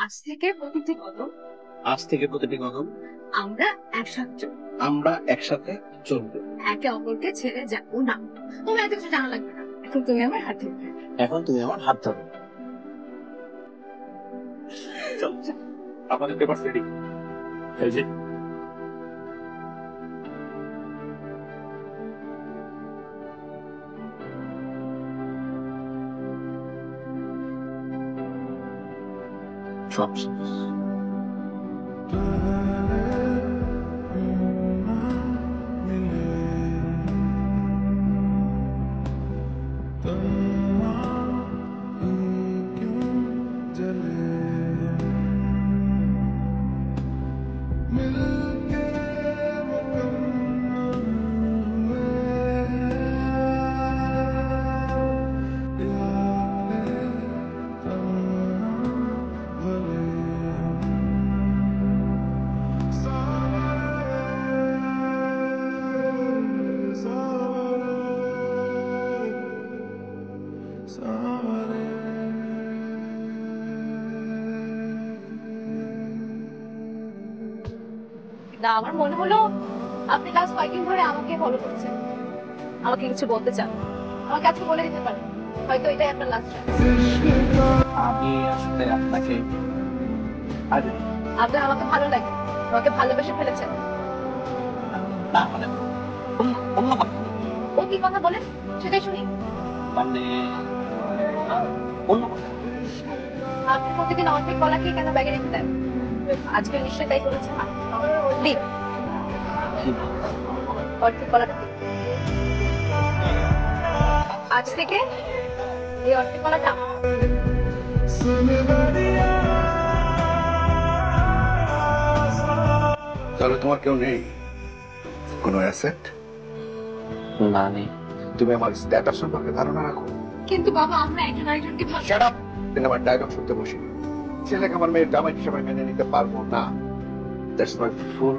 আজ থেকে প্রতিটি কদম আজ থেকে প্রতিটি কদম আমরা একসাথে চলবো। আমরা একসাথে চলবো। একে অপরকে ছেড়ে যাবো না। তুমি এত কিছু জানা লাগবে না, এখন তুমি আমার হাত ধরবে। এখন তুমি আমার হাত ধরো। চল আমাদের পেপার রেডি। এই যে সব শেষ। না, আমার মনে হলো আপনি লাস্ট কয়েকদিন ধরে আমাকে ফলো করছেন, আমাকে কিছু বলতে চান, আমাকে আজকে বলে দিতে পারেন। হয়তো এটাই আপনার লাস্ট। আমি আসলে আপনাকে আপনার আমাকে ভালো লাগে, আমাকে ভালোবেসে ফেলেছেন। না মানে অন্য কথা ও কি কথা বলেন সেটাই শুনি। মানে অন্য কথা। আপনি প্রতিদিন অর্ধেক কলা খেয়ে কেন ব্যাগে রেখে দেন? আজকে নিশ্চয়ই তাই করেছেন। দিন অর্ধেক কলাটা দিন। আজ থেকে এই অর্ধেক কলাটা তাহলে তোমার কেউ নেই, কোনো অ্যাসেট? না নেই। তুমি আমার স্ট্যাটাস সম্পর্কে ধারণা রাখো? কিন্তু বাবা আমরা একজন আরেকজনকে ভালো। Shut up! তুমি আমার ডায়লগ শুনতে বসি। ছেলেকে আমার মেয়ের জামাই হিসেবে মেনে নিতে পারবো না। That's my full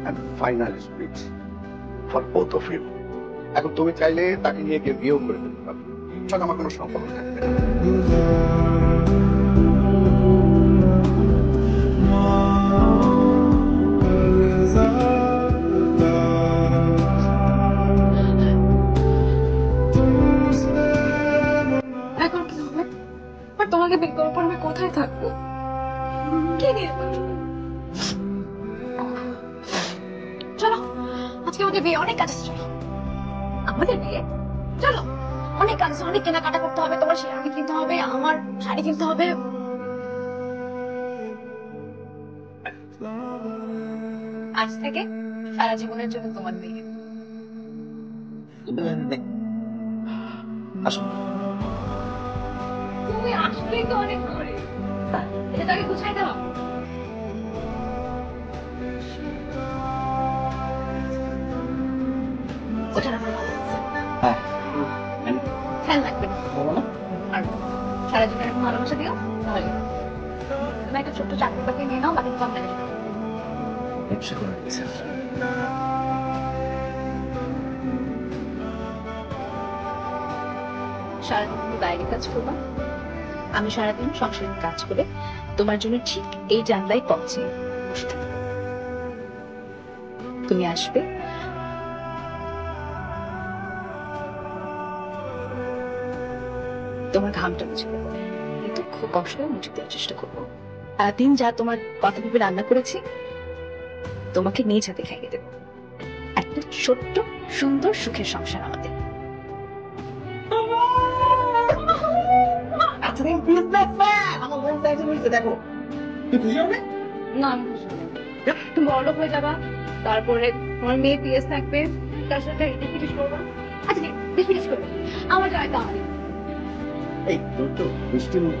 and final speech for both of you. এখন তুমি চাইলে তাকে নিয়ে গিয়ে বিয়েও করে দিতে পারো, সাথে আমার কোনো সম্পর্ক থাকবে না। এখন কি হবে? আর তোমাকে বিয়ে করার পর আমি কোথায় থাকবো? কে নিয়ে যাবে? চলো আজকে আমাদের বিয়ে, অনেক কাজ আছে। চলো আমাদের বিয়ে, চলো অনেক কাজ আছে, অনেক কেনাকাটা করতে হবে। তোমার শেরওয়ানি কিনতে হবে, আমার শাড়ি কিনতে হবে। আজ থেকে সারা জীবনের জন্য তোমার বিয়ে। আসুন। তুমি আসলেই তো অনেক করে, এটা তাকে গুছাই দাও। ওটা আমার ভালো লাগছে। হ্যাঁ ফ্যান লাগবে না। বলো না। আর সারা জীবন এরকম ভালোবাসা দিও তাহলে। তুমি একটা ছোট্ট চাকরি বাকরি নিয়ে নাও, বাকি কম লাগে। ব্যবসা করে দিচ্ছে। সারাদিন তুমি বাইরে কাজ করবা, আমি সারাদিন সংসারের কাজ করে তোমার জন্য ঠিক এই জানলায় পৌঁছে বসে থাকবো। তুমি আসবে, তোমার ঘামটা মুছে দেবো, এই দুঃখ কষ্ট মুছে দেওয়ার চেষ্টা করবো। সারাদিন যা তোমার কথা ভেবে রান্না করেছি তোমাকে নিজ হাতে খাইয়ে দেবো। একটা ছোট্ট সুন্দর সুখের সংসার আমাদের। আচ্ছা তুমি বিজনেসম্যান, আমার বোন চাইছে বলতে দেখো তুই খুশি হবে না আমি খুশি না। তুমি বড়লোক হয়ে যাবা, তারপরে তোমার মেয়ে পিএস থাকবে, তার সাথে ডিসপিটিস করবা। আচ্ছা ডিসপিটিস করবে, আমার জায়গা আমার। এই তুই তো মিষ্টি মুখ